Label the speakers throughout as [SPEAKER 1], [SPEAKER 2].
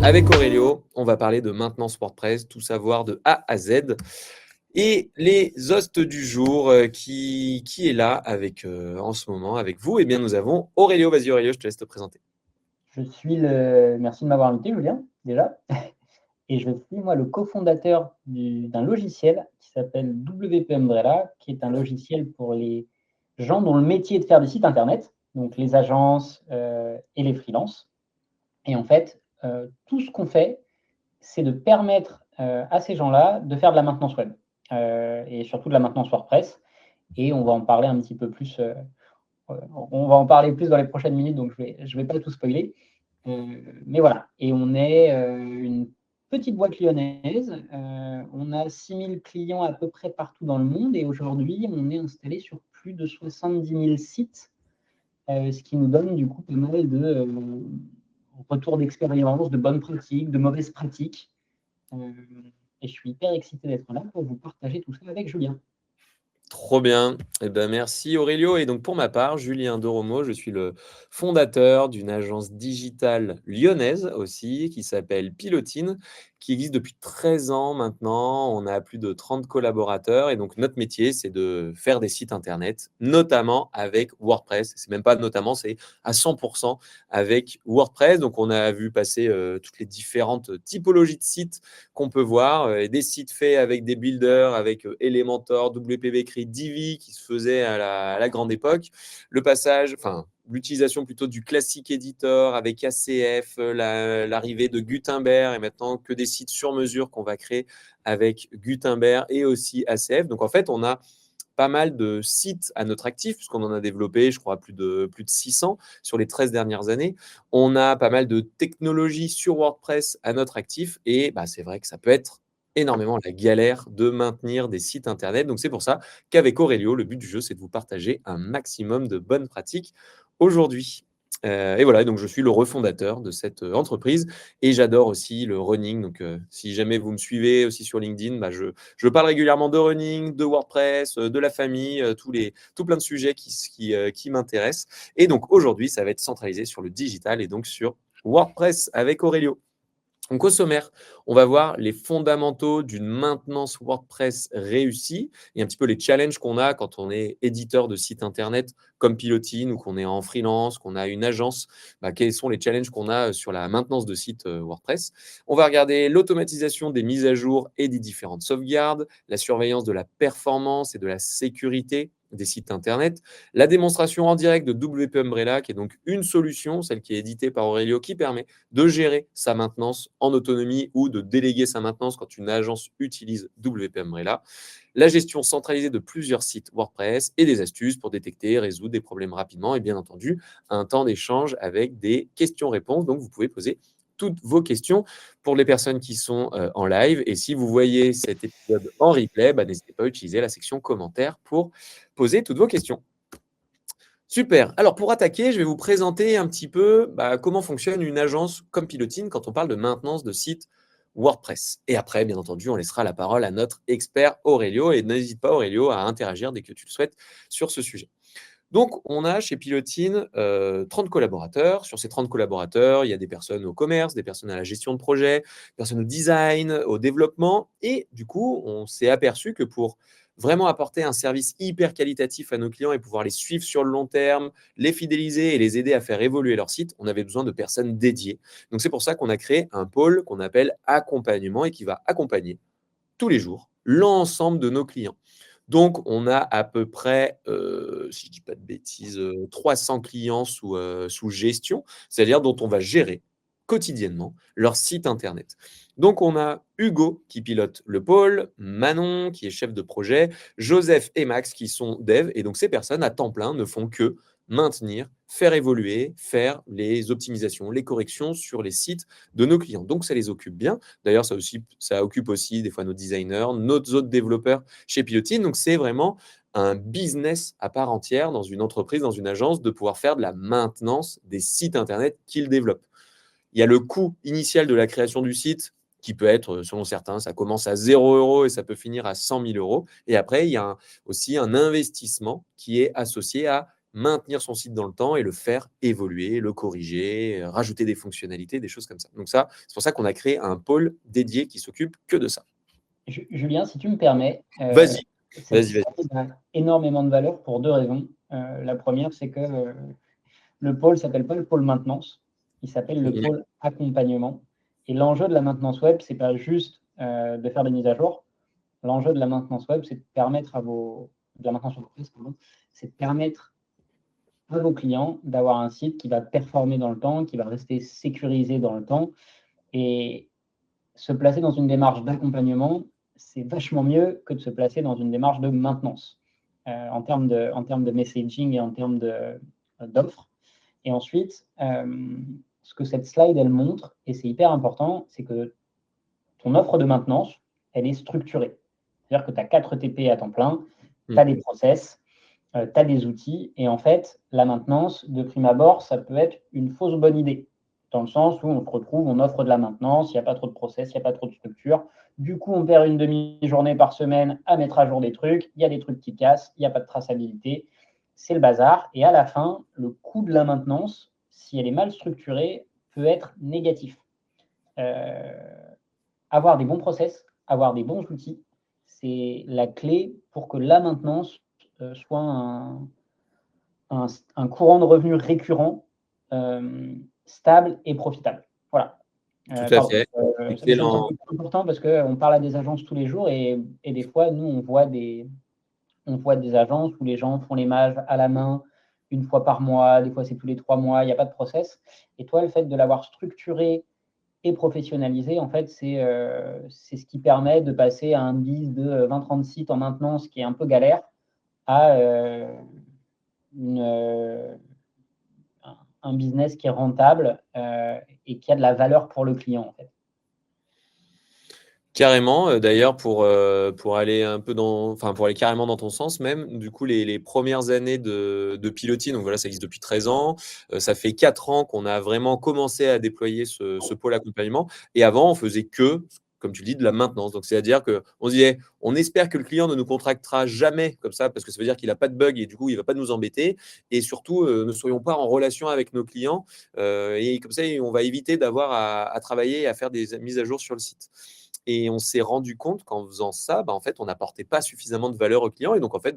[SPEAKER 1] Avec Aurélio, on va parler de maintenance WordPress, tout savoir de A à Z. Et les hosts du jour, qui est là avec, en ce moment avec vous, eh bien, nous avons Aurélio. Vas-y Aurélio, je te laisse te présenter.
[SPEAKER 2] Merci de m'avoir invité, Julien, déjà. Et je suis, moi, le cofondateur d'un logiciel qui s'appelle WP Umbrella, qui est un logiciel pour les gens dont le métier est de faire des sites Internet, donc les agences et les freelances. Et en fait, tout ce qu'on fait, c'est de permettre à ces gens-là de faire de la maintenance web et surtout de la maintenance WordPress. Et on va en parler un petit peu plus. On va en parler plus dans les prochaines minutes, donc je vais pas tout spoiler. Mais voilà, et on est une petite boîte lyonnaise. On a 6000 clients à peu près partout dans le monde et aujourd'hui, on est installé sur plus de 70 000 sites, ce qui nous donne du coup pas mal de retours d'expérience, de bonnes pratiques, de mauvaises pratiques. Et je suis hyper excité d'être là pour vous partager tout ça avec Julien.
[SPEAKER 1] Trop bien. Eh ben, merci Aurélio. Et donc pour ma part, Julien Doromo, je suis le fondateur d'une agence digitale lyonnaise aussi qui s'appelle Pilotine, qui existe depuis 13 ans maintenant. On a plus de 30 collaborateurs et donc notre métier, c'est de faire des sites internet, notamment avec WordPress. C'est même pas notamment, c'est à 100% avec WordPress. Donc on a vu passer toutes les différentes typologies de sites qu'on peut voir, et des sites faits avec des builders, avec Elementor, WPB Divi qui se faisait à la grande époque. Le passage, enfin, l'utilisation plutôt du classique editor avec ACF, l'arrivée de Gutenberg et maintenant que des sites sur mesure qu'on va créer avec Gutenberg et aussi ACF. Donc en fait, on a pas mal de sites à notre actif, puisqu'on en a développé, je crois, plus de 600 sur les 13 dernières années. On a pas mal de technologies sur WordPress à notre actif, et bah, c'est vrai que ça peut être énormément la galère de maintenir des sites Internet. Donc c'est pour ça qu'avec Aurélio, le but du jeu, c'est de vous partager un maximum de bonnes pratiques aujourd'hui. Et voilà, donc je suis le refondateur de cette entreprise et j'adore aussi le running. Donc, si jamais vous me suivez aussi sur LinkedIn, bah, je parle régulièrement de running, de WordPress, de la famille, tout plein de sujets qui m'intéressent. Et donc aujourd'hui, ça va être centralisé sur le digital et donc sur WordPress avec Aurélio. Donc, au sommaire, on va voir les fondamentaux d'une maintenance WordPress réussie et un petit peu les challenges qu'on a quand on est éditeur de site internet comme Pilotine ou qu'on est en freelance, qu'on a une agence. Bah, quels sont les challenges qu'on a sur la maintenance de site WordPress? On va regarder l'automatisation des mises à jour et des différentes sauvegardes, la surveillance de la performance et de la sécurité des sites internet, la démonstration en direct de WP Umbrella, qui est donc une solution, celle qui est éditée par Aurélio, qui permet de gérer sa maintenance en autonomie ou de déléguer sa maintenance quand une agence utilise WP Umbrella, la gestion centralisée de plusieurs sites WordPress et des astuces pour détecter, résoudre des problèmes rapidement et bien entendu un temps d'échange avec des questions-réponses. Donc vous pouvez poser toutes vos questions pour les personnes qui sont en live. Et si vous voyez cet épisode en replay, bah, n'hésitez pas à utiliser la section commentaires pour poser toutes vos questions. Super. Alors, pour attaquer, je vais vous présenter un petit peu comment fonctionne une agence comme Pilotine quand on parle de maintenance de site WordPress. Et après, bien entendu, on laissera la parole à notre expert Aurélio. Et n'hésite pas, Aurélio, à interagir dès que tu le souhaites sur ce sujet. Donc, on a chez Pilotine 30 collaborateurs. Sur ces 30 collaborateurs, il y a des personnes au commerce, des personnes à la gestion de projet, des personnes au design, au développement. Et du coup, on s'est aperçu que pour vraiment apporter un service hyper qualitatif à nos clients et pouvoir les suivre sur le long terme, les fidéliser et les aider à faire évoluer leur site, on avait besoin de personnes dédiées. Donc, c'est pour ça qu'on a créé un pôle qu'on appelle accompagnement et qui va accompagner tous les jours l'ensemble de nos clients. Donc, on a à peu près, si je ne dis pas de bêtises, 300 clients sous gestion, c'est-à-dire dont on va gérer quotidiennement leur site internet. Donc, on a Hugo qui pilote le pôle, Manon qui est chef de projet, Joseph et Max qui sont devs. Et donc, ces personnes à temps plein ne font que maintenir, faire évoluer, faire les optimisations, les corrections sur les sites de nos clients. Donc, ça les occupe bien. D'ailleurs, ça occupe aussi des fois nos designers, nos autres développeurs chez Pilotine. Donc, c'est vraiment un business à part entière dans une entreprise, dans une agence, de pouvoir faire de la maintenance des sites Internet qu'ils développent. Il y a le coût initial de la création du site qui peut être, selon certains, ça commence à 0 € et ça peut finir à 100 000 €. Et après, il y a aussi un investissement qui est associé à maintenir son site dans le temps et le faire évoluer, le corriger, rajouter des fonctionnalités, des choses comme ça. Donc ça, c'est pour ça qu'on a créé un pôle dédié qui s'occupe que de ça.
[SPEAKER 2] Julien, si tu me permets,
[SPEAKER 1] Vas-y,
[SPEAKER 2] cette
[SPEAKER 1] vas-y, vas-y.
[SPEAKER 2] slide a énormément de valeur pour 2 raisons. La première, c'est que le pôle ne s'appelle pas le pôle maintenance, il s'appelle le pôle accompagnement. Et l'enjeu de la maintenance web, ce n'est pas juste de faire des mises à jour. L'enjeu de la maintenance web, c'est de permettre à vos clients d'avoir un site qui va performer dans le temps, qui va rester sécurisé dans le temps. Et se placer dans une démarche d'accompagnement, c'est vachement mieux que de se placer dans une démarche de maintenance en termes de messaging et en termes d'offres. Et ensuite, ce que cette slide, elle montre, et c'est hyper important, c'est que ton offre de maintenance, elle est structurée. C'est-à-dire que tu as 4 TP à temps plein, tu as des process, tu as des outils, et en fait, la maintenance, de prime abord, ça peut être une fausse bonne idée, dans le sens où on se retrouve, on offre de la maintenance, il n'y a pas trop de process, il n'y a pas trop de structure. Du coup, on perd une demi-journée par semaine à mettre à jour des trucs, il y a des trucs qui cassent, il n'y a pas de traçabilité, c'est le bazar. Et à la fin, le coût de la maintenance, si elle est mal structurée, peut être négatif. Avoir des bons process, avoir des bons outils, c'est la clé pour que la maintenance soit un courant de revenus récurrent, stable et profitable. Voilà.
[SPEAKER 1] Tout à fait.
[SPEAKER 2] Ça me semble
[SPEAKER 1] Excellent.
[SPEAKER 2] important parce qu'on parle à des agences tous les jours et des fois, nous, on voit des agences où les gens font les mages à la main une fois par mois, des fois c'est tous les 3 mois, il n'y a pas de process. Et toi, le fait de l'avoir structuré et professionnalisé, en fait, c'est ce qui permet de passer à un biz de 20-30 sites en maintenance qui est un peu galère à un business qui est rentable et qui a de la valeur pour le client, en fait.
[SPEAKER 1] Carrément, d'ailleurs pour aller un peu pour aller carrément dans ton sens même, du coup les premières années de Pilotis, donc voilà, ça existe depuis 13 ans. Ça fait 4 ans qu'on a vraiment commencé à déployer ce pôle accompagnement et avant on faisait que, comme tu le dis, de la maintenance. Donc c'est-à-dire qu'on se disait: «On espère que le client ne nous contractera jamais comme ça, parce que ça veut dire qu'il a pas de bug et du coup il va pas nous embêter et surtout, ne soyons pas en relation avec nos clients, et comme ça on va éviter d'avoir à travailler et à faire des mises à jour sur le site». Et on s'est rendu compte qu'en faisant ça, en fait, on n'apportait pas suffisamment de valeur au client. Et donc, en fait,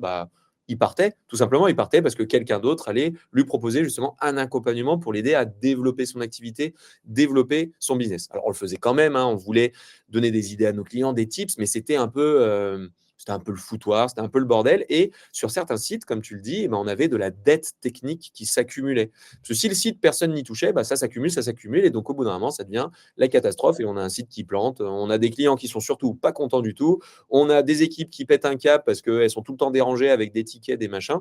[SPEAKER 1] il partait, tout simplement, il partait parce que quelqu'un d'autre allait lui proposer justement un accompagnement pour l'aider à développer son activité, développer son business. Alors, on le faisait quand même, hein, on voulait donner des idées à nos clients, des tips, mais c'était un peu le foutoir, c'était un peu le bordel. Et sur certains sites, comme tu le dis, on avait de la dette technique qui s'accumulait. Parce que si le site, personne n'y touchait, ça s'accumule, ça s'accumule. Et donc, au bout d'un moment, ça devient la catastrophe et on a un site qui plante. On a des clients qui sont surtout pas contents du tout. On a des équipes qui pètent un cap parce qu'elles sont tout le temps dérangées avec des tickets, des machins,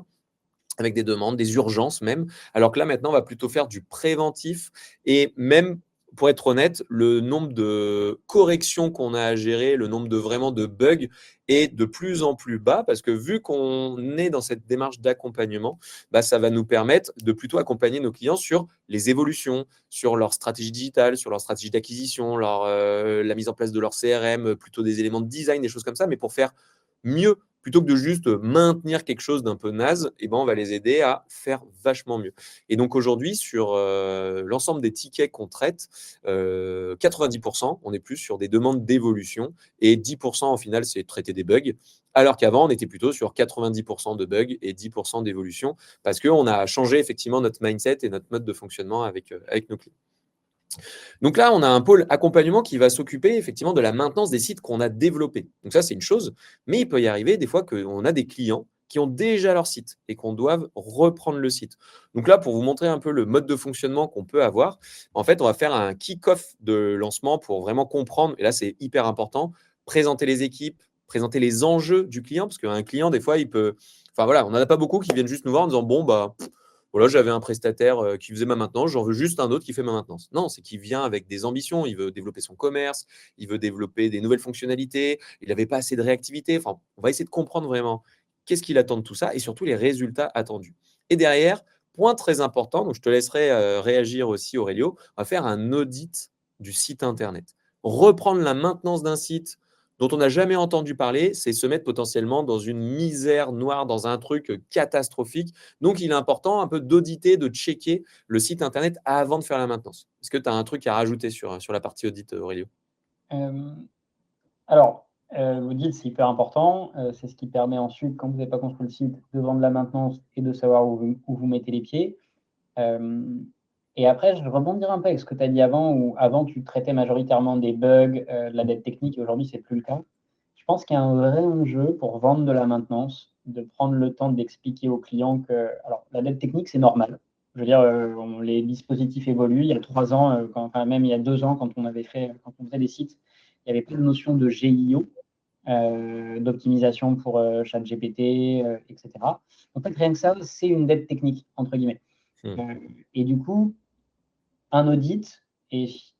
[SPEAKER 1] avec des demandes, des urgences même. Alors que là, maintenant, on va plutôt faire du préventif et même, pour être honnête, le nombre de corrections qu'on a à gérer, le nombre de vraiment de bugs est de plus en plus bas parce que vu qu'on est dans cette démarche d'accompagnement, ça va nous permettre de plutôt accompagner nos clients sur les évolutions, sur leur stratégie digitale, sur leur stratégie d'acquisition, la mise en place de leur CRM, plutôt des éléments de design, des choses comme ça, mais pour faire mieux. Plutôt que de juste maintenir quelque chose d'un peu naze, on va les aider à faire vachement mieux. Et donc aujourd'hui, sur l'ensemble des tickets qu'on traite, 90%, on est plus sur des demandes d'évolution et 10% au final, c'est traiter des bugs. Alors qu'avant, on était plutôt sur 90% de bugs et 10% d'évolution parce qu'on a changé effectivement notre mindset et notre mode de fonctionnement avec nos clients. Donc là, on a un pôle accompagnement qui va s'occuper effectivement de la maintenance des sites qu'on a développés. Donc ça, c'est une chose, mais il peut y arriver des fois qu'on a des clients qui ont déjà leur site et qu'on doit reprendre le site. Donc là, pour vous montrer un peu le mode de fonctionnement qu'on peut avoir, en fait, on va faire un kick-off de lancement pour vraiment comprendre, et là, c'est hyper important, présenter les équipes, présenter les enjeux du client, parce qu'un client, des fois, il peut... Enfin voilà, on n'en a pas beaucoup qui viennent juste nous voir en disant, bon, voilà, j'avais un prestataire qui faisait ma maintenance, j'en veux juste un autre qui fait ma maintenance. Non, c'est qu'il vient avec des ambitions, il veut développer son commerce, il veut développer des nouvelles fonctionnalités, il n'avait pas assez de réactivité. Enfin, on va essayer de comprendre vraiment qu'est-ce qu'il attend de tout ça et surtout les résultats attendus. Et derrière, point très important, donc je te laisserai réagir aussi Aurélio, on va faire un audit du site internet. Reprendre la maintenance d'un site dont on n'a jamais entendu parler, c'est se mettre potentiellement dans une misère noire, dans un truc catastrophique. Donc, il est important un peu d'auditer, de checker le site internet avant de faire la maintenance. Est-ce que tu as un truc à rajouter sur la partie audit, Aurélio?
[SPEAKER 2] Alors, l'audit, c'est hyper important. C'est ce qui permet ensuite, quand vous n'avez pas construit le site, de vendre la maintenance et de savoir où vous mettez les pieds. Et après, je rebondirai un peu avec ce que tu as dit avant, où avant, tu traitais majoritairement des bugs, de la dette technique, et aujourd'hui, c'est plus le cas. Je pense qu'il y a un vrai enjeu pour vendre de la maintenance, de prendre le temps d'expliquer aux clients que, alors, la dette technique, c'est normal. Je veux dire, les dispositifs évoluent. Il y a 3 ans, enfin même il y a 2 ans, quand on faisait des sites, il y avait plus de notion de GIO, d'optimisation pour ChatGPT, etc. En fait, rien que ça, c'est une dette technique, entre guillemets. Et du coup, un audit, et si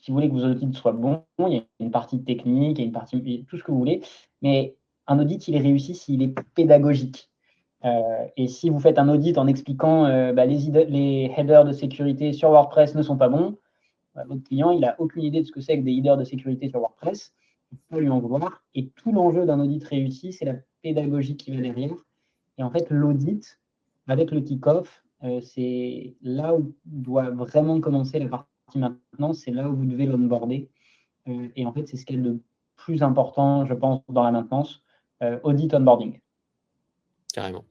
[SPEAKER 2] vous voulez que vos audits soient bons, il y a une partie technique, il y a une partie, tout ce que vous voulez, mais un audit, il est réussi s'il est pédagogique. Et si vous faites un audit en expliquant les headers de sécurité sur WordPress ne sont pas bons, votre client, il n'a aucune idée de ce que c'est que des headers de sécurité sur WordPress, il peut lui en vouloir. Et tout l'enjeu d'un audit réussi, c'est la pédagogie qui va derrière. Et en fait, l'audit, avec le kick-off, c'est là où doit vraiment commencer la partie maintenance, c'est là où vous devez l'onboarder. Et en fait, c'est ce qui est le plus important, je pense, dans la maintenance, audit onboarding.
[SPEAKER 1] Carrément.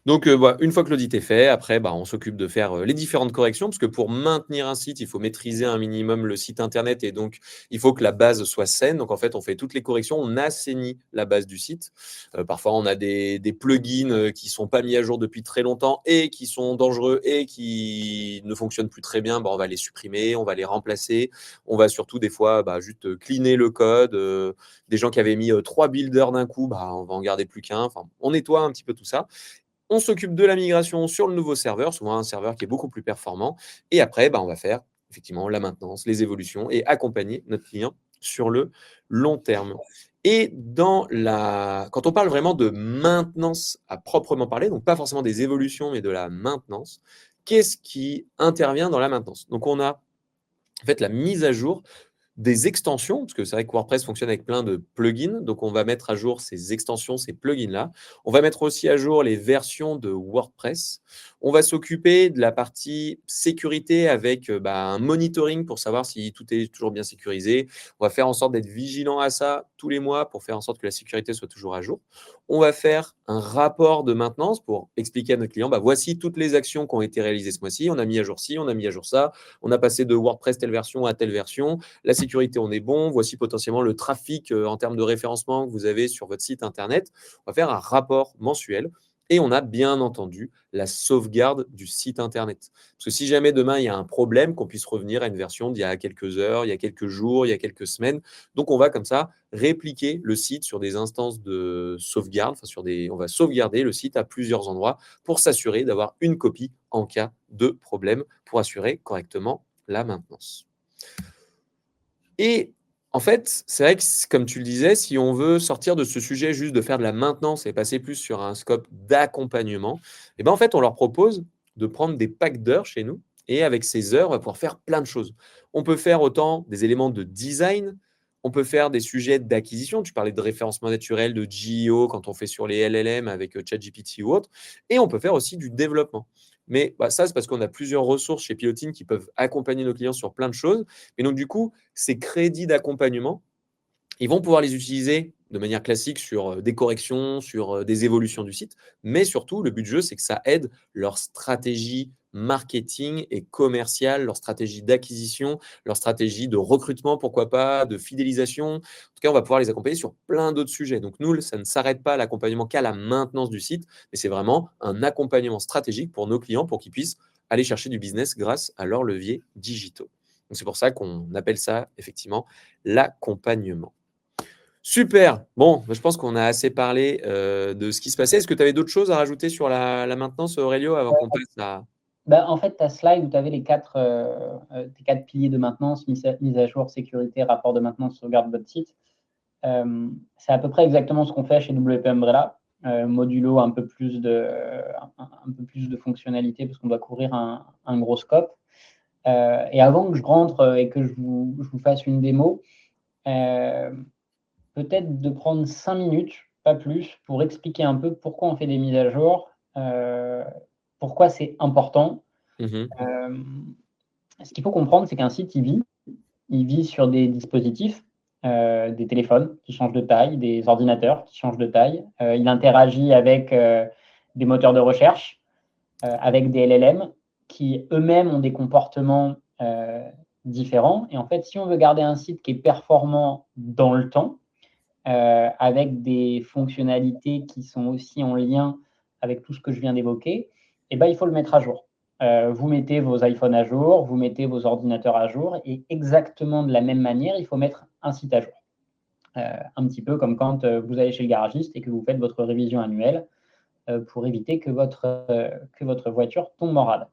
[SPEAKER 1] Donc, une fois que l'audit est fait, après, on s'occupe de faire les différentes corrections, parce que pour maintenir un site, il faut maîtriser un minimum le site internet, et donc il faut que la base soit saine. Donc, en fait, on fait toutes les corrections, on assainit la base du site. Parfois, on a des plugins qui ne sont pas mis à jour depuis très longtemps et qui sont dangereux et qui ne fonctionnent plus très bien. On va les supprimer, on va les remplacer. On va surtout, des fois, juste cleaner le code. Des gens qui avaient mis 3 builders d'un coup, on va en garder plus qu'un. Enfin, on nettoie un petit peu tout ça. On s'occupe de la migration sur le nouveau serveur, souvent un serveur qui est beaucoup plus performant. Et après, on va faire effectivement la maintenance, les évolutions et accompagner notre client sur le long terme. Et quand on parle vraiment de maintenance à proprement parler, donc pas forcément des évolutions, mais de la maintenance, qu'est-ce qui intervient dans la maintenance? Donc, on a en fait la mise à jour des extensions, parce que c'est vrai que WordPress fonctionne avec plein de plugins, donc on va mettre à jour ces extensions, ces plugins-là. On va mettre aussi à jour les versions de WordPress. On va s'occuper de la partie sécurité avec un monitoring pour savoir si tout est toujours bien sécurisé. On va faire en sorte d'être vigilant à ça tous les mois pour faire en sorte que la sécurité soit toujours à jour. On va faire un rapport de maintenance pour expliquer à notre client, voici toutes les actions qui ont été réalisées ce mois-ci. On a mis à jour ci, on a mis à jour ça. On a passé de WordPress telle version à telle version. La sécurité, on est bon. Voici potentiellement le trafic en termes de référencement que vous avez sur votre site internet. On va faire un rapport mensuel. Et on a bien entendu la sauvegarde du site internet. Parce que si jamais demain il y a un problème, qu'on puisse revenir à une version d'il y a quelques heures, il y a quelques jours, il y a quelques semaines. Donc on va comme ça répliquer le site sur des instances de sauvegarde. On va sauvegarder le site à plusieurs endroits pour s'assurer d'avoir une copie en cas de problème pour assurer correctement la maintenance. Et en fait, c'est vrai que, comme tu le disais, si on veut sortir de ce sujet juste de faire de la maintenance et passer plus sur un scope d'accompagnement, en fait, on leur propose de prendre des packs d'heures chez nous. Et avec ces heures, on va pouvoir faire plein de choses. On peut faire autant des éléments de design, on peut faire des sujets d'acquisition. Tu parlais de référencement naturel, de GEO quand on fait sur les LLM avec ChatGPT ou autre. Et on peut faire aussi du développement. Mais ça, c'est parce qu'on a plusieurs ressources chez Pilotine qui peuvent accompagner nos clients sur plein de choses. Et donc, du coup, ces crédits d'accompagnement, ils vont pouvoir les utiliser de manière classique sur des corrections, sur des évolutions du site. Mais surtout, le but du jeu, c'est que ça aide leur stratégie marketing et commerciale, leur stratégie d'acquisition, leur stratégie de recrutement, pourquoi pas, de fidélisation. En tout cas, on va pouvoir les accompagner sur plein d'autres sujets. Donc, nous, ça ne s'arrête pas à l'accompagnement qu'à la maintenance du site, mais c'est vraiment un accompagnement stratégique pour nos clients pour qu'ils puissent aller chercher du business grâce à leurs leviers digitaux. Donc, c'est pour ça qu'on appelle ça effectivement l'accompagnement. Super. Bon, je pense qu'on a assez parlé de ce qui se passait. Est-ce que tu avais d'autres choses à rajouter sur la maintenance, Aurélio, avant qu'on passe à…
[SPEAKER 2] En fait, ta slide où tu avais tes 4 piliers de maintenance, mise à jour, sécurité, rapport de maintenance, sauvegarde de votre site, c'est à peu près exactement ce qu'on fait chez WP Umbrella, modulo un peu plus de fonctionnalités parce qu'on doit couvrir un gros scope. Et avant que je rentre et que je vous fasse une démo, peut-être de prendre 5 minutes, pas plus, pour expliquer un peu pourquoi on fait des mises à jour, pourquoi c'est important.
[SPEAKER 1] Mmh.
[SPEAKER 2] Ce qu'il faut comprendre, c'est qu'un site, il vit sur des dispositifs, des téléphones qui changent de taille, des ordinateurs qui changent de taille. Il interagit avec des moteurs de recherche, avec des LLM qui eux-mêmes ont des comportements différents. Et en fait, si on veut garder un site qui est performant dans le temps, avec des fonctionnalités qui sont aussi en lien avec tout ce que je viens d'évoquer, eh ben, il faut le mettre à jour. Vous mettez vos iPhones à jour, vous mettez vos ordinateurs à jour, et exactement de la même manière, il faut mettre un site à jour. Un petit peu comme quand vous allez chez le garagiste et que vous faites votre révision annuelle pour éviter que votre voiture tombe en rade.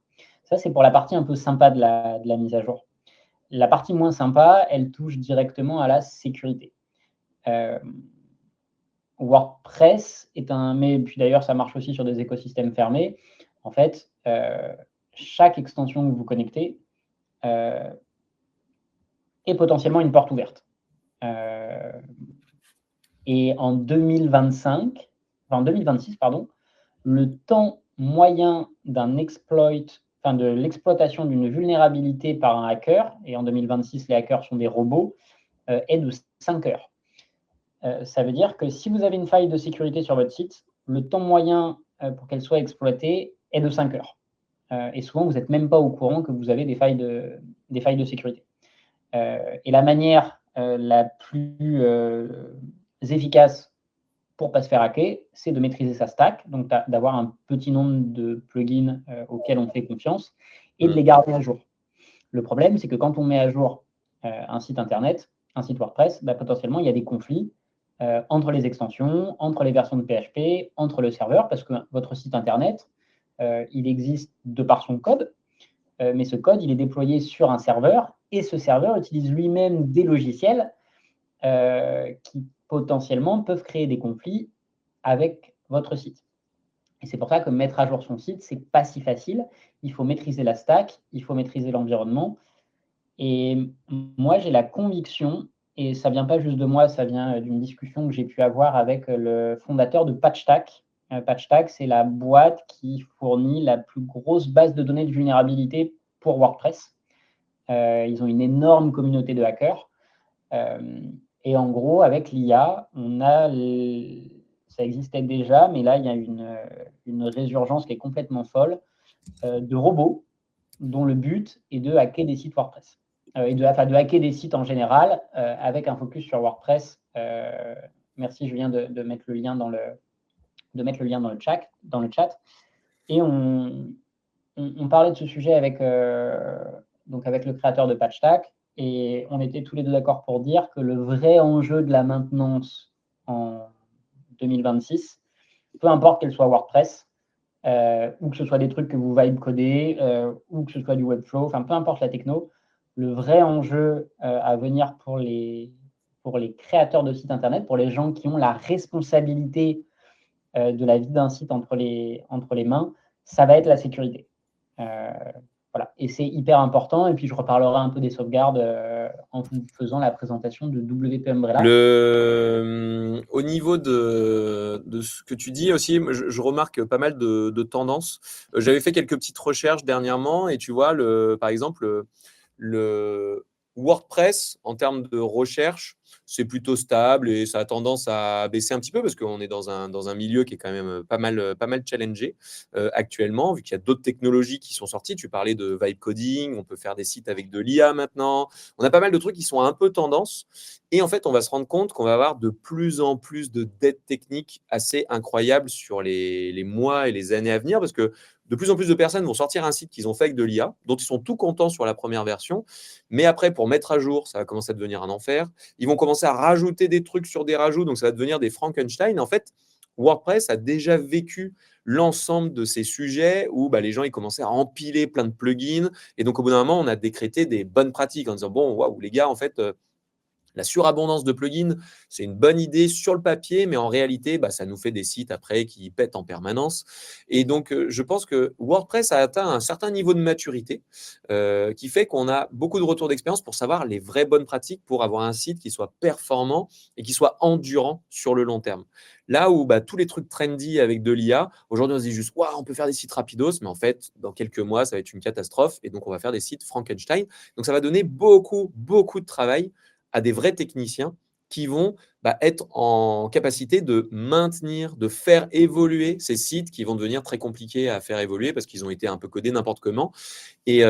[SPEAKER 2] Ça, c'est pour la partie un peu sympa de la mise à jour. La partie moins sympa, elle touche directement à la sécurité. Euh, WordPress est un, mais puis d'ailleurs, ça marche aussi sur des écosystèmes fermés. En fait, chaque extension que vous connectez euh, est potentiellement une porte ouverte. Euh, et en 2025, enfin en 2026, pardon, le temps moyen d'un exploit, enfin de l'exploitation d'une vulnérabilité par un hacker, et en 2026, les hackers sont des robots, est de 5 heures. Ça veut dire que si vous avez une faille de sécurité sur votre site, le temps moyen pour qu'elle soit exploitée est de 5 heures. Et souvent, vous n'êtes même pas au courant que vous avez des failles de sécurité. Et la manière la plus efficace pour ne pas se faire hacker, c'est de maîtriser sa stack, donc d'avoir un petit nombre de plugins auxquels on fait confiance et de les garder à jour. Le problème, c'est que quand on met à jour un site internet, un site WordPress, bah, potentiellement, il y a des conflits entre les extensions, entre les versions de PHP, entre le serveur, parce que votre site internet, il existe de par son code, mais ce code, il est déployé sur un serveur, et ce serveur utilise lui-même des logiciels qui potentiellement peuvent créer des conflits avec votre site. Et c'est pour ça que mettre à jour son site, c'est pas si facile. Il faut maîtriser la stack, il faut maîtriser l'environnement. Et moi, j'ai la conviction, et ça vient pas juste de moi, ça vient d'une discussion que j'ai pu avoir avec le fondateur de PatchTack. PatchTack, c'est la boîte qui fournit la plus grosse base de données de vulnérabilité pour WordPress. Ils ont une énorme communauté de hackers. Et en gros, avec l'IA, ça existait déjà, mais là, il y a une résurgence qui est complètement folle de robots dont le but est de hacker des sites WordPress. De hacker des sites en général, avec un focus sur WordPress. Merci Julien de mettre le lien dans le chat. Et on parlait de ce sujet avec le créateur de PatchTack, et on était tous les deux d'accord pour dire que le vrai enjeu de la maintenance en 2026, peu importe qu'elle soit WordPress, ou que ce soit des trucs que vous vibe coder, ou que ce soit du Webflow, enfin peu importe la techno, le vrai enjeu à venir pour les créateurs de sites internet, pour les gens qui ont la responsabilité de la vie d'un site entre les mains, ça va être la sécurité. Voilà. Et c'est hyper important. Et puis, je reparlerai un peu des sauvegardes en vous faisant la présentation de WP Umbrella.
[SPEAKER 1] Au niveau de ce que tu dis aussi, je remarque pas mal de tendances. J'avais fait quelques petites recherches dernièrement et tu vois, par exemple, le WordPress, en termes de recherche, c'est plutôt stable et ça a tendance à baisser un petit peu parce qu'on est dans un milieu qui est quand même pas mal challengé actuellement, vu qu'il y a d'autres technologies qui sont sorties. Tu parlais de vibe coding, on peut faire des sites avec de l'IA maintenant. On a pas mal de trucs qui sont un peu tendance. Et en fait, on va se rendre compte qu'on va avoir de plus en plus de dettes techniques assez incroyables sur les mois et les années à venir parce que de plus en plus de personnes vont sortir un site qu'ils ont fait avec de l'IA, dont ils sont tout contents sur la première version. Mais après, pour mettre à jour, ça va commencer à devenir un enfer. Ils vont commencer à rajouter des trucs sur des rajouts, donc ça va devenir des Frankenstein. En fait, WordPress a déjà vécu l'ensemble de ces sujets où les gens ils commençaient à empiler plein de plugins. Et donc, au bout d'un moment, on a décrété des bonnes pratiques en disant, bon, waouh, les gars, en fait, La surabondance de plugins, c'est une bonne idée sur le papier, mais en réalité, ça nous fait des sites après qui pètent en permanence. Et donc, je pense que WordPress a atteint un certain niveau de maturité qui fait qu'on a beaucoup de retours d'expérience pour savoir les vraies bonnes pratiques pour avoir un site qui soit performant et qui soit endurant sur le long terme. Là où tous les trucs trendy avec de l'IA, aujourd'hui on se dit juste, waouh, on peut faire des sites rapidos, mais en fait, dans quelques mois, ça va être une catastrophe et donc on va faire des sites Frankenstein. Donc, ça va donner beaucoup, beaucoup de travail à des vrais techniciens qui vont être en capacité de maintenir, de faire évoluer ces sites qui vont devenir très compliqués à faire évoluer parce qu'ils ont été un peu codés n'importe comment. Et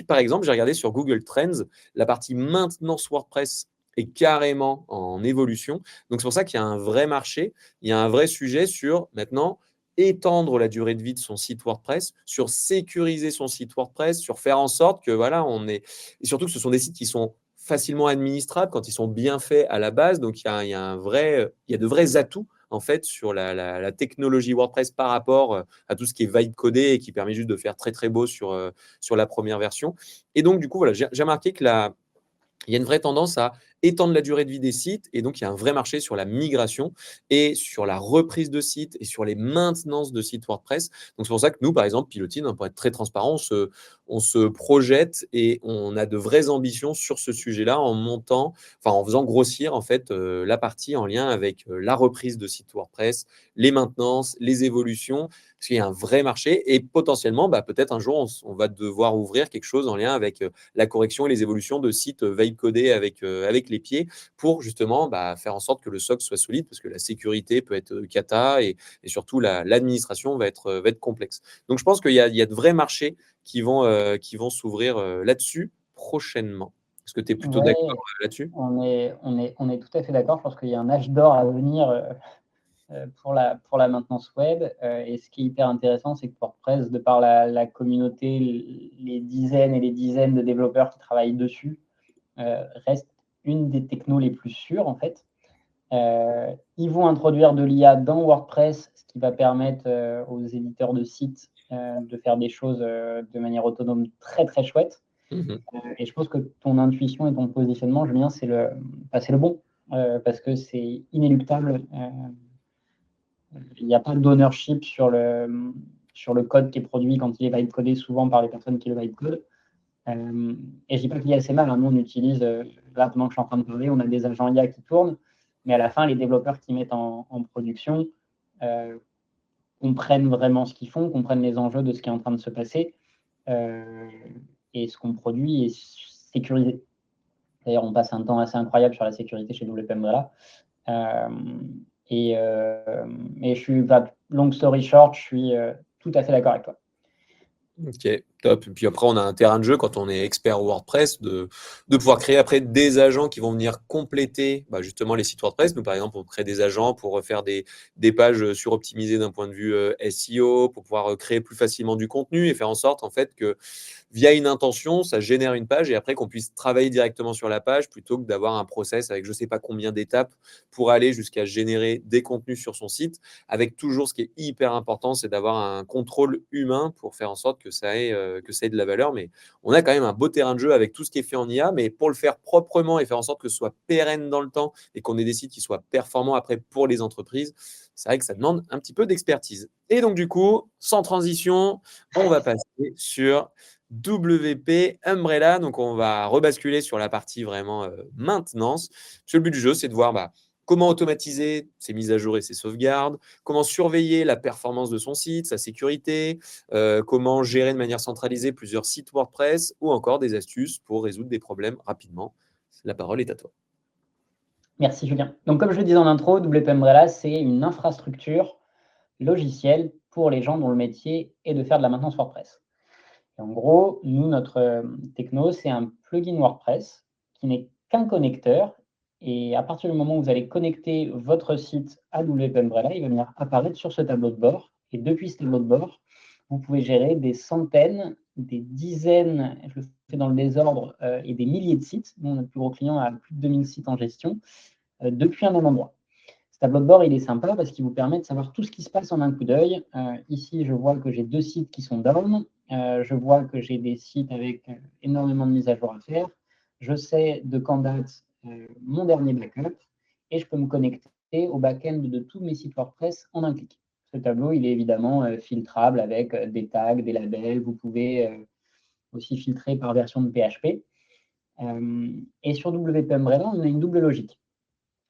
[SPEAKER 1] par exemple, j'ai regardé sur Google Trends, la partie maintenance WordPress est carrément en évolution. Donc, c'est pour ça qu'il y a un vrai marché, il y a un vrai sujet sur maintenant étendre la durée de vie de son site WordPress, sur sécuriser son site WordPress, sur faire en sorte que voilà, et surtout que ce sont des sites qui sont facilement administrables quand ils sont bien faits à la base. Donc, il y a de vrais atouts en fait sur la technologie WordPress par rapport à tout ce qui est vibe codé et qui permet juste de faire très très beau sur la première version. Et donc, du coup, voilà, j'ai remarqué que il y a une vraie tendance à étendre la durée de vie des sites et donc il y a un vrai marché sur la migration et sur la reprise de sites et sur les maintenances de sites WordPress. Donc c'est pour ça que nous, par exemple, Pilotine, pour être très transparent, on se projette et on a de vraies ambitions sur ce sujet-là en faisant grossir en fait la partie en lien avec la reprise de sites WordPress, les maintenances, les évolutions, parce qu'il y a un vrai marché et potentiellement, peut-être un jour, on va devoir ouvrir quelque chose en lien avec la correction et les évolutions de sites veille codés avec les pieds pour justement faire en sorte que le socle soit solide parce que la sécurité peut être cata et surtout l'administration va être complexe. Donc, je pense qu'il y a de vrais marchés qui vont s'ouvrir là-dessus prochainement. Est-ce que tu es plutôt
[SPEAKER 2] Ouais,
[SPEAKER 1] d'accord là-dessus?
[SPEAKER 2] on est tout à fait d'accord. Je pense qu'il y a un âge d'or à venir pour la maintenance web. Et ce qui est hyper intéressant, c'est que WordPress, de par la communauté, les dizaines et les dizaines de développeurs qui travaillent dessus, reste une des technos les plus sûres en fait. Ils vont introduire de l'IA dans WordPress, ce qui va permettre aux éditeurs de sites de faire des choses de manière autonome très très chouette. Et je pense que ton intuition et ton positionnement, Julien, c'est le bon, parce que c'est inéluctable. Il n'y a pas d'ownership sur le code qui est produit quand il est vibe codé, souvent par les personnes qui le vibe code. Et je dis pas qu'il y a assez mal. Nous, on utilise, là, pendant que je suis en train de parler, on a des agents IA qui tournent, mais à la fin, les développeurs qui mettent en production comprennent vraiment ce qu'ils font, comprennent les enjeux de ce qui est en train de se passer, et ce qu'on produit est sécurisé. D'ailleurs, on passe un temps assez incroyable sur la sécurité chez WP Umbrella. Et je suis, long story short, je suis tout à fait d'accord avec toi.
[SPEAKER 1] Ok, top. Et puis après, on a un terrain de jeu quand on est expert WordPress de pouvoir créer après des agents qui vont venir compléter justement les sites WordPress. Nous, par exemple, on crée des agents pour refaire des pages suroptimisées d'un point de vue SEO, pour pouvoir créer plus facilement du contenu et faire en sorte en fait que via une intention, ça génère une page et après qu'on puisse travailler directement sur la page plutôt que d'avoir un process avec je ne sais pas combien d'étapes pour aller jusqu'à générer des contenus sur son site. Avec toujours ce qui est hyper important, c'est d'avoir un contrôle humain pour faire en sorte que ça ait de la valeur. Mais on a quand même un beau terrain de jeu avec tout ce qui est fait en IA, mais pour le faire proprement et faire en sorte que ce soit pérenne dans le temps et qu'on ait des sites qui soient performants après pour les entreprises, c'est vrai que ça demande un petit peu d'expertise. Et donc, du coup, sans transition, on va passer sur WP Umbrella. Donc, on va rebasculer sur la partie vraiment maintenance. Parce que le but du jeu, c'est de voir comment automatiser ses mises à jour et ses sauvegardes, comment surveiller la performance de son site, sa sécurité, comment gérer de manière centralisée plusieurs sites WordPress ou encore des astuces pour résoudre des problèmes rapidement. La parole est à toi.
[SPEAKER 2] Merci Julien. Donc comme je le disais en intro, WP Umbrella, c'est une infrastructure logicielle pour les gens dont le métier est de faire de la maintenance WordPress. Et en gros, nous, notre techno, c'est un plugin WordPress qui n'est qu'un connecteur. Et à partir du moment où vous allez connecter votre site à WP Umbrella, il va venir apparaître sur ce tableau de bord. Et depuis ce tableau de bord, vous pouvez gérer des centaines, des dizaines, je le fais dans le désordre, et des milliers de sites. Nous, notre plus gros client a plus de 2000 sites en gestion depuis un même endroit. Ce tableau de bord, il est sympa parce qu'il vous permet de savoir tout ce qui se passe en un coup d'œil. Ici, je vois que j'ai 2 sites qui sont down. Je vois que j'ai des sites avec énormément de mises à jour à faire. Je sais de quand date mon dernier backup et je peux me connecter au back-end de tous mes sites WordPress en un clic. Ce tableau, il est évidemment filtrable avec des tags, des labels. Vous pouvez aussi filtrer par version de PHP. Et sur WP Umbrella, on a une double logique.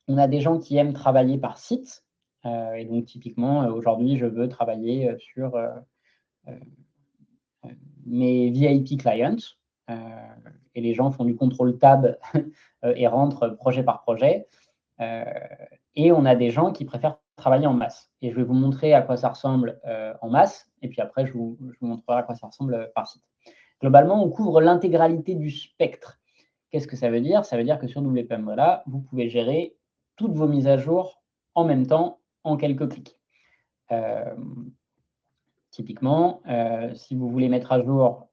[SPEAKER 2] On a des gens qui aiment travailler par site. Et donc, typiquement, aujourd'hui, je veux travailler sur mes VIP clients. Et les gens font du contrôle tab et rentrent projet par projet. Et on a des gens qui préfèrent travailler en masse. Et je vais vous montrer à quoi ça ressemble en masse. Et puis après, je vous montrerai à quoi ça ressemble par site. Globalement, on couvre l'intégralité du spectre. Qu'est-ce que ça veut dire? Ça veut dire que sur WP Umbrella, vous pouvez gérer toutes vos mises à jour en même temps, en quelques clics. Typiquement, si vous voulez mettre à jour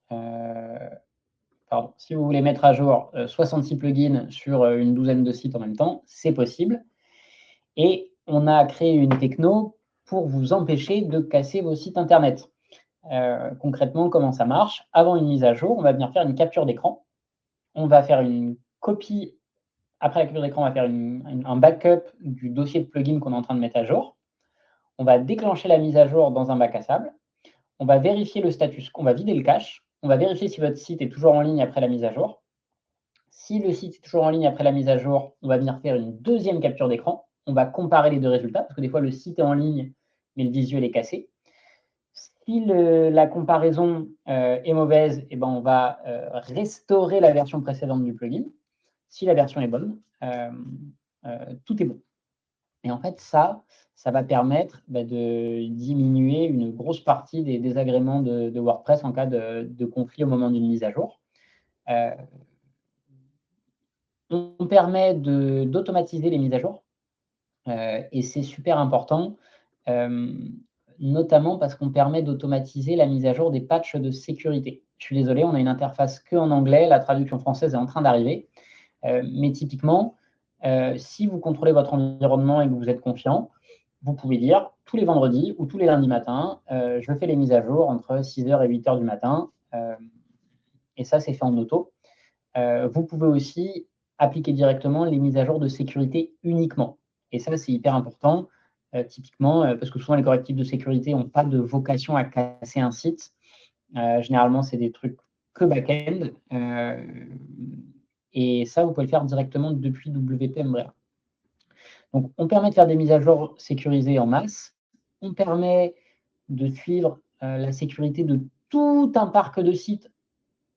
[SPEAKER 2] 66 plugins sur une douzaine de sites en même temps, c'est possible. Et on a créé une techno pour vous empêcher de casser vos sites Internet. Concrètement, comment ça marche? Avant une mise à jour, on va venir faire une capture d'écran. On va faire une copie. Après la capture d'écran, on va faire un backup du dossier de plugin qu'on est en train de mettre à jour. On va déclencher la mise à jour dans un bac à sable. On va vérifier le status, on va vider le cache. On va vérifier si votre site est toujours en ligne après la mise à jour. Si le site est toujours en ligne après la mise à jour, on va venir faire une deuxième capture d'écran. On va comparer les deux résultats, parce que des fois, le site est en ligne, mais le visuel est cassé. Si la comparaison est mauvaise, eh ben, on va restaurer la version précédente du plugin. Si la version est bonne, tout est bon. Et en fait, ça va permettre de diminuer une grosse partie des désagréments de WordPress en cas de conflit au moment d'une mise à jour. On permet d'automatiser les mises à jour. Et c'est super important, notamment parce qu'on permet d'automatiser la mise à jour des patchs de sécurité. Je suis désolé, on a une interface qu'en anglais, la traduction française est en train d'arriver. Mais typiquement, si vous contrôlez votre environnement et que vous êtes confiant, vous pouvez dire tous les vendredis ou tous les lundis matins, je fais les mises à jour entre 6h et 8h du matin. Et ça, c'est fait en auto. Vous pouvez aussi appliquer directement les mises à jour de sécurité uniquement. Et ça, c'est hyper important, typiquement, parce que souvent les correctifs de sécurité n'ont pas de vocation à casser un site. Généralement, c'est des trucs que back-end. Et ça, vous pouvez le faire directement depuis WP Umbrella. Donc, on permet de faire des mises à jour sécurisées en masse. On permet de suivre la sécurité de tout un parc de sites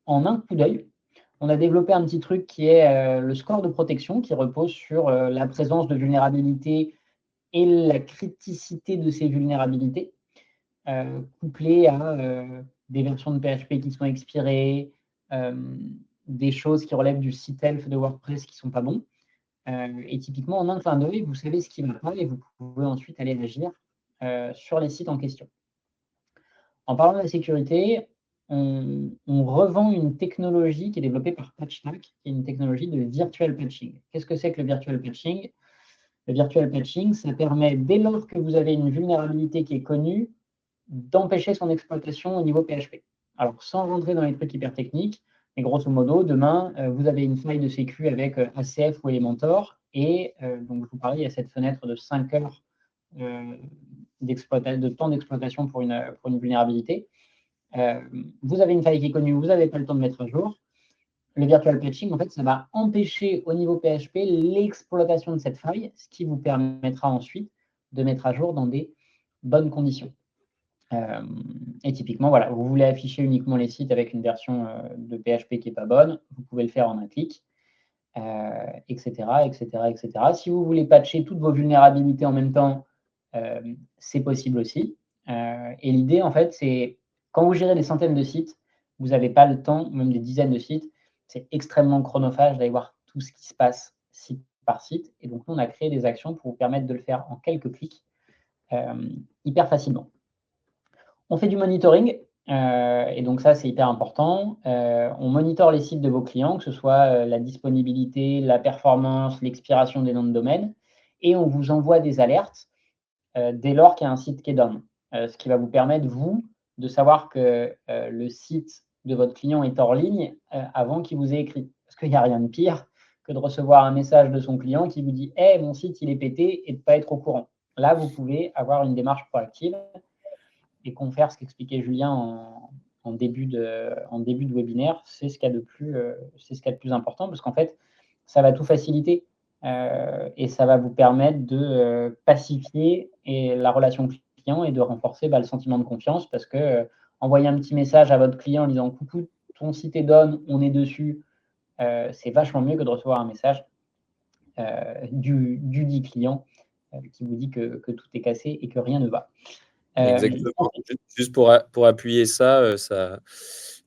[SPEAKER 2] en un coup d'œil. On a développé un petit truc qui est le score de protection, qui repose sur la présence de vulnérabilités et la criticité de ces vulnérabilités, couplées à des versions de PHP qui sont expirées, des choses qui relèvent du site elf de WordPress qui ne sont pas bons. Et typiquement, en un clin d'œil, vous savez ce qui ne va pas et vous pouvez ensuite aller agir sur les sites en question. En parlant de la sécurité, on revend une technologie qui est développée par PatchTack, qui est une technologie de virtual patching. Qu'est-ce que c'est que le virtual patching? Le virtual patching, ça permet, dès lors que vous avez une vulnérabilité qui est connue, d'empêcher son exploitation au niveau PHP. Alors, sans rentrer dans les trucs hyper techniques, mais grosso modo, demain, vous avez une faille de sécu avec ACF ou Elementor, et donc je vous parlais, il y a cette fenêtre de 5 heures de temps d'exploitation pour une vulnérabilité. Vous avez une faille qui est connue, vous n'avez pas le temps de mettre à jour. Le virtual patching, en fait, ça va empêcher au niveau PHP l'exploitation de cette faille, ce qui vous permettra ensuite de mettre à jour dans des bonnes conditions. Et typiquement, voilà, vous voulez afficher uniquement les sites avec une version de PHP qui n'est pas bonne, vous pouvez le faire en un clic, etc., etc., etc. Si vous voulez patcher toutes vos vulnérabilités en même temps, c'est possible aussi. Et l'idée, en fait, c'est quand vous gérez des centaines de sites, vous n'avez pas le temps, même des dizaines de sites, c'est extrêmement chronophage d'aller voir tout ce qui se passe site par site. Et donc, nous, on a créé des actions pour vous permettre de le faire en quelques clics, hyper facilement. On fait du monitoring, et donc ça, c'est hyper important. On monitore les sites de vos clients, que ce soit la disponibilité, la performance, l'expiration des noms de domaine, et on vous envoie des alertes dès lors qu'il y a un site qui est down. Ce qui va vous permettre, vous, de savoir que le site de votre client est hors ligne avant qu'il vous ait écrit. Parce qu'il n'y a rien de pire que de recevoir un message de son client qui vous dit hey, mon site il est pété et de ne pas être au courant. Là, vous pouvez avoir une démarche proactive et confère ce qu'expliquait Julien en début de webinaire. C'est ce qu'il y a de plus important parce qu'en fait, ça va tout faciliter et ça va vous permettre de pacifier la relation client et de renforcer le sentiment de confiance parce que envoyer un petit message à votre client en disant coucou, ton site est down, on est dessus, c'est vachement mieux que de recevoir un message du dit client qui vous dit que tout est cassé et que rien ne va.
[SPEAKER 1] Exactement. Juste pour appuyer ça,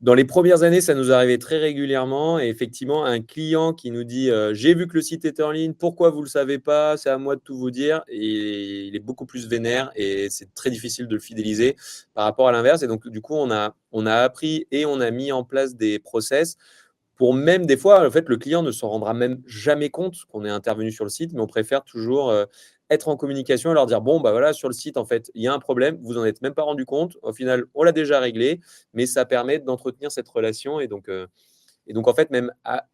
[SPEAKER 1] dans les premières années, ça nous arrivait très régulièrement. Et effectivement, un client qui nous dit j'ai vu que le site était en ligne, pourquoi vous ne le savez pas? C'est à moi de tout vous dire. Et il est beaucoup plus vénère et c'est très difficile de le fidéliser par rapport à l'inverse. Et donc, du coup, on a appris et on a mis en place des process pour même des fois, en fait, le client ne s'en rendra même jamais compte qu'on est intervenu sur le site, mais on préfère toujours être en communication et leur dire, bon, bah voilà, sur le site, en fait, il y a un problème, vous en êtes même pas rendu compte. Au final, on l'a déjà réglé, mais ça permet d'entretenir cette relation. Et donc en fait, même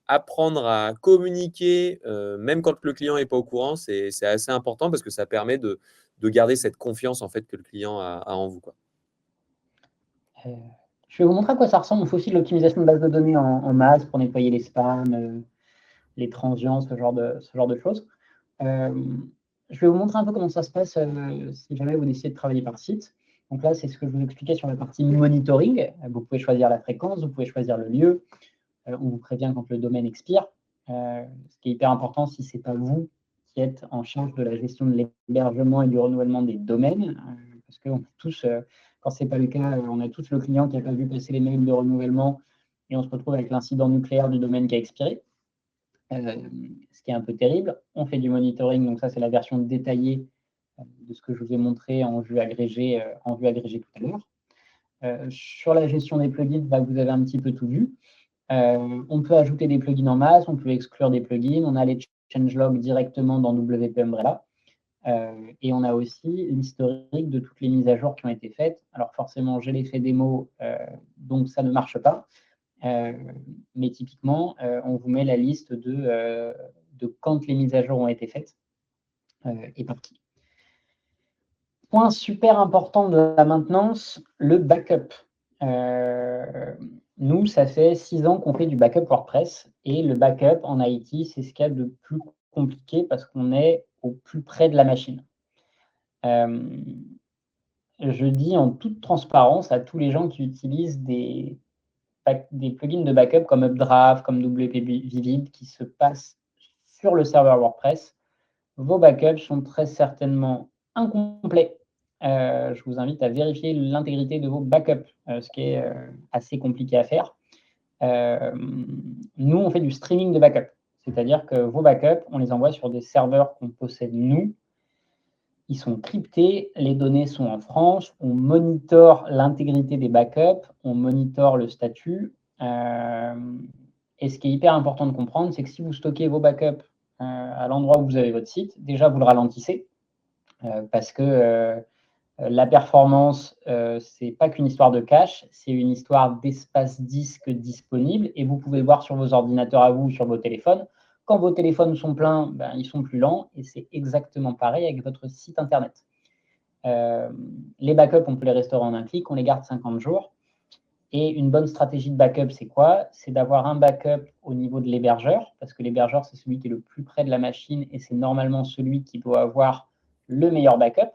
[SPEAKER 1] apprendre à communiquer, même quand le client n'est pas au courant, c'est assez important parce que ça permet de garder cette confiance, en fait, que le client a en vous, quoi.
[SPEAKER 2] Je vais vous montrer à quoi ça ressemble. On fait aussi de l'optimisation de base de données en masse pour nettoyer les spams, les transients, ce genre de choses. Je vais vous montrer un peu comment ça se passe si jamais vous décidez de travailler par site. Donc là, c'est ce que je vous expliquais sur la partie monitoring. Vous pouvez choisir la fréquence, vous pouvez choisir le lieu. On vous prévient quand le domaine expire. Ce qui est hyper important si ce n'est pas vous qui êtes en charge de la gestion de l'hébergement et du renouvellement des domaines. Parce que tous, quand ce n'est pas le cas, on a tous le client qui n'a pas vu passer les mails de renouvellement et on se retrouve avec l'incident nucléaire du domaine qui a expiré. Ce qui est un peu terrible. On fait du monitoring, donc ça c'est la version détaillée de ce que je vous ai montré en vue agrégée tout à l'heure. Sur la gestion des plugins, vous avez un petit peu tout vu. On peut ajouter des plugins en masse, on peut exclure des plugins, on a les changelogs directement dans WP Umbrella. Et on a aussi l'historique de toutes les mises à jour qui ont été faites. Alors forcément, j'ai l'effet démo, donc ça ne marche pas. Mais typiquement, on vous met la liste de quand les mises à jour ont été faites et par qui. Point super important de la maintenance, le backup. Nous, ça fait 6 ans qu'on fait du backup WordPress et le backup en IT, c'est ce qu'il y a de plus compliqué parce qu'on est au plus près de la machine. Je dis en toute transparence à tous les gens qui utilisent des plugins de backup comme Updraft, comme WP Vivid qui se passent sur le serveur WordPress, vos backups sont très certainement incomplets. Je vous invite à vérifier l'intégrité de vos backups, ce qui est assez compliqué à faire. Nous, on fait du streaming de backup, c'est-à-dire que vos backups, on les envoie sur des serveurs qu'on possède nous. Ils sont cryptés, les données sont en France, on monitore l'intégrité des backups, on monitore le statut. Et ce qui est hyper important de comprendre, c'est que si vous stockez vos backups à l'endroit où vous avez votre site, déjà vous le ralentissez parce que la performance, c'est pas qu'une histoire de cache, c'est une histoire d'espace disque disponible et vous pouvez voir sur vos ordinateurs à vous ou sur vos téléphones. Quand vos téléphones sont pleins, ils sont plus lents et c'est exactement pareil avec votre site internet. Les backups, on peut les restaurer en un clic, on les garde 50 jours. Et une bonne stratégie de backup, c'est quoi? C'est d'avoir un backup au niveau de l'hébergeur, parce que l'hébergeur, c'est celui qui est le plus près de la machine et c'est normalement celui qui doit avoir le meilleur backup.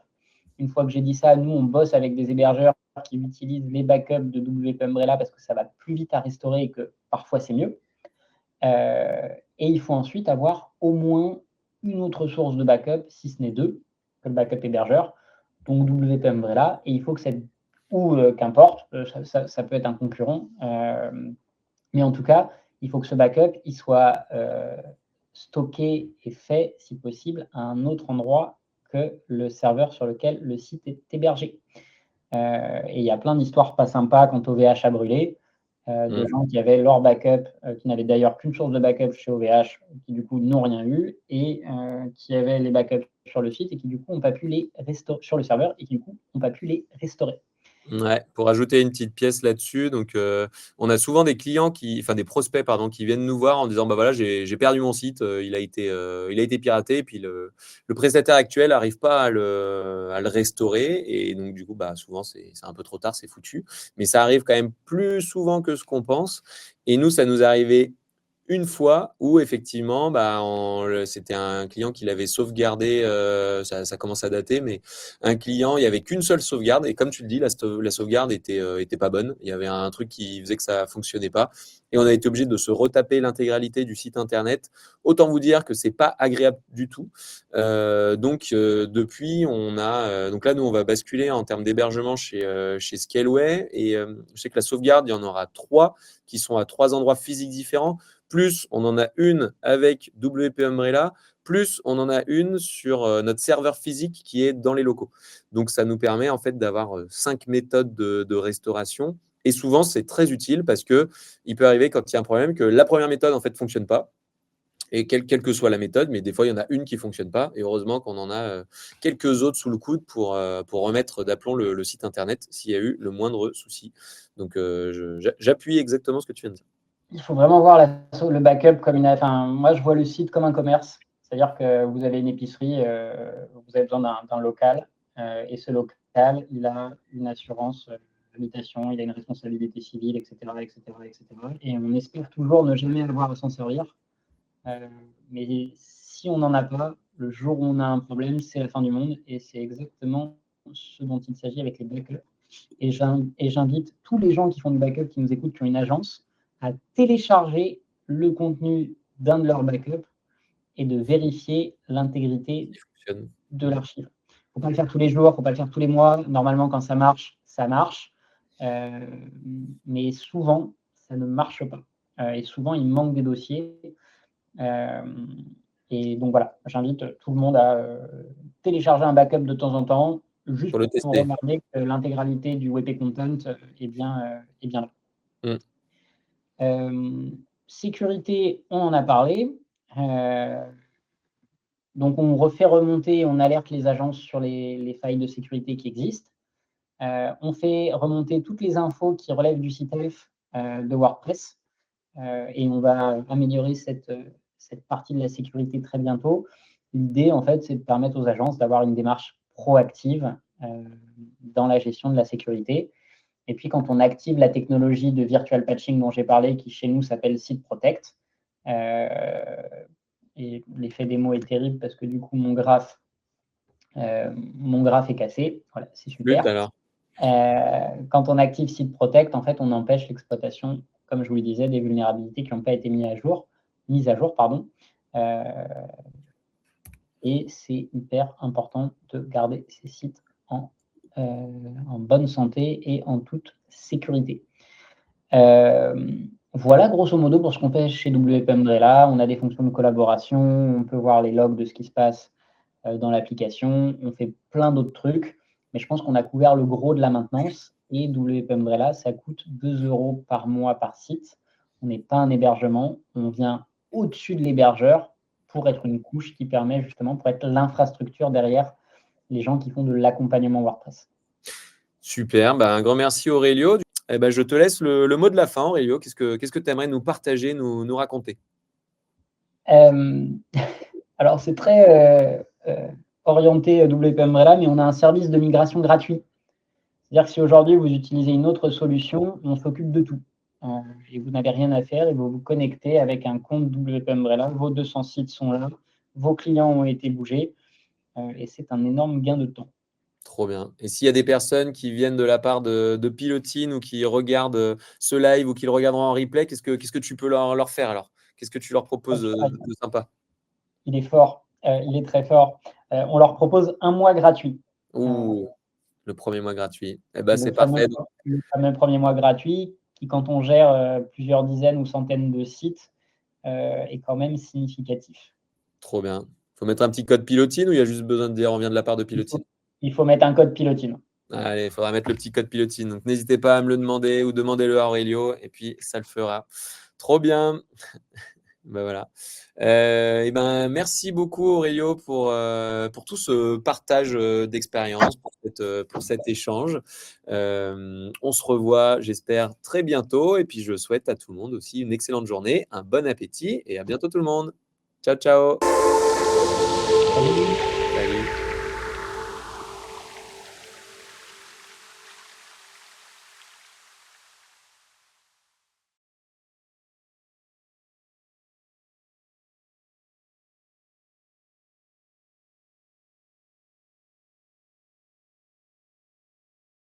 [SPEAKER 2] Une fois que j'ai dit ça, nous, on bosse avec des hébergeurs qui utilisent les backups de WP Umbrella parce que ça va plus vite à restaurer et que parfois c'est mieux. Et il faut ensuite avoir au moins une autre source de backup, si ce n'est deux, que le backup hébergeur, donc WP Umbrella, et il faut que cette ou qu'importe, ça peut être un concurrent, mais en tout cas, il faut que ce backup il soit stocké et fait, si possible, à un autre endroit que le serveur sur lequel le site est hébergé. Et il y a plein d'histoires pas sympas quant au VH à brûler, de gens qui avaient leur backup, qui n'avaient d'ailleurs qu'une source de backup chez OVH, qui du coup n'ont rien eu, et qui avaient les backups sur le site et qui du coup n'ont pas pu les restaurer sur le serveur et qui du coup n'ont pas pu les restaurer.
[SPEAKER 1] Ouais, pour ajouter une petite pièce là-dessus, donc on a souvent des clients enfin des prospects pardon, qui viennent nous voir en disant bah voilà j'ai perdu mon site, il a été piraté et puis le prestataire actuel n'arrive pas à le restaurer et donc du coup bah souvent c'est un peu trop tard, c'est foutu. Mais ça arrive quand même plus souvent que ce qu'on pense et nous ça nous est arrivé une fois où effectivement, bah, c'était un client qui l'avait sauvegardé, ça commence à dater, mais un client, il n'y avait qu'une seule sauvegarde, et comme tu le dis, la sauvegarde était pas bonne. Il y avait un truc qui faisait que ça fonctionnait pas, et on a été obligé de se retaper l'intégralité du site internet. Autant vous dire que c'est pas agréable du tout. Donc depuis, donc là, nous, on va basculer en termes d'hébergement chez Scaleway, et je sais que la sauvegarde, il y en aura 3 qui sont à 3 endroits physiques différents. Plus on en a une avec WP Umbrella, plus on en a une sur notre serveur physique qui est dans les locaux. Donc ça nous permet en fait d'avoir 5 méthodes de restauration. Et souvent, c'est très utile parce qu'il peut arriver quand il y a un problème que la première méthode en fait fonctionne pas. Et quelle que soit la méthode, mais des fois, il y en a une qui ne fonctionne pas. Et heureusement qu'on en a quelques autres sous le coude pour remettre d'aplomb le site internet s'il y a eu le moindre souci. Donc, j'appuie exactement ce que tu viens de dire.
[SPEAKER 2] Il faut vraiment voir le backup comme enfin, moi, je vois le site comme un commerce. C'est-à-dire que vous avez une épicerie, vous avez besoin d'un local, et ce local, il a une assurance habitation, il a une responsabilité civile, etc., etc., etc. Et on espère toujours ne jamais avoir à s'en servir. Mais si on n'en a pas, le jour où on a un problème, c'est la fin du monde. Et c'est exactement ce dont il s'agit avec les backups. Et j'invite tous les gens qui font du backup, qui nous écoutent, qui ont une agence, à télécharger le contenu d'un de leurs backups et de vérifier l'intégrité de l'archive. Il ne faut pas le faire tous les jours, il ne faut pas le faire tous les mois. Normalement, quand ça marche, ça marche. Mais souvent, ça ne marche pas. Et souvent, il manque des dossiers. Et donc voilà, j'invite tout le monde à télécharger un backup de temps en temps, juste
[SPEAKER 1] Pour le
[SPEAKER 2] pour
[SPEAKER 1] tester.
[SPEAKER 2] regarder que l'intégralité du WP Content est bien là. Sécurité, on en a parlé. Donc on refait remonter, on alerte les agences sur les failles de sécurité qui existent. On fait remonter toutes les infos qui relèvent du site F de WordPress. Et on va améliorer cette partie de la sécurité très bientôt. L'idée, en fait, c'est de permettre aux agences d'avoir une démarche proactive dans la gestion de la sécurité. Et puis, quand on active la technologie de virtual patching dont j'ai parlé, qui chez nous s'appelle Site Protect, et l'effet démo est terrible parce que du coup, mon graphe est cassé. Voilà, c'est super.
[SPEAKER 1] Alors.
[SPEAKER 2] Quand on active Site Protect, en fait, on empêche l'exploitation, comme je vous le disais, des vulnérabilités qui n'ont pas été mises à jour. Et c'est hyper important de garder ces sites en bonne santé et en toute sécurité. Voilà, grosso modo, pour ce qu'on fait chez WP Umbrella. On a des fonctions de collaboration, on peut voir les logs de ce qui se passe dans l'application. On fait plein d'autres trucs, mais je pense qu'on a couvert le gros de la maintenance. Et WP Umbrella, ça coûte 2 € par mois par site. On n'est pas un hébergement, on vient au-dessus de l'hébergeur pour être une couche qui permet justement, pour être l'infrastructure derrière les gens qui font de l'accompagnement WordPress.
[SPEAKER 1] Super, un grand merci Aurélio. Je te laisse le mot de la fin, Aurélio. Qu'est-ce que tu aimerais nous partager, nous raconter?
[SPEAKER 2] Alors, c'est très orienté WP Umbrella, mais on a un service de migration gratuit. C'est-à-dire que si aujourd'hui vous utilisez une autre solution, on s'occupe de tout. Et vous n'avez rien à faire et vous vous connectez avec un compte WP Umbrella. Vos 200 sites sont là, vos clients ont été bougés et c'est un énorme gain de temps.
[SPEAKER 1] Trop bien. Et s'il y a des personnes qui viennent de la part de Pilotine ou qui regardent ce live ou qui le regarderont en replay, qu'est-ce que tu peux leur faire alors? Qu'est-ce que tu leur proposes de sympa?
[SPEAKER 2] Il est fort, il est très fort. On leur propose un mois gratuit.
[SPEAKER 1] Ouh, le premier mois gratuit. C'est
[SPEAKER 2] Le
[SPEAKER 1] parfait.
[SPEAKER 2] fameux premier mois gratuit qui, quand on gère plusieurs dizaines ou centaines de sites, est quand même significatif.
[SPEAKER 1] Trop bien. Il faut mettre un petit code Pilotine ou il y a juste besoin de dire on vient de la part de Pilotine?
[SPEAKER 2] Il faut mettre un code Pilotine.
[SPEAKER 1] Allez, il faudra mettre le petit code Pilotine. Donc, n'hésitez pas à me le demander ou demandez-le à Aurélio et puis ça le fera. Trop bien. Bah, voilà. Et ben, merci beaucoup Aurélio pour tout ce partage, d'expérience, pour cet échange. On se revoit, j'espère, très bientôt et puis je souhaite à tout le monde aussi une excellente journée, un bon appétit et à bientôt tout le monde. Ciao, ciao.
[SPEAKER 2] Salut!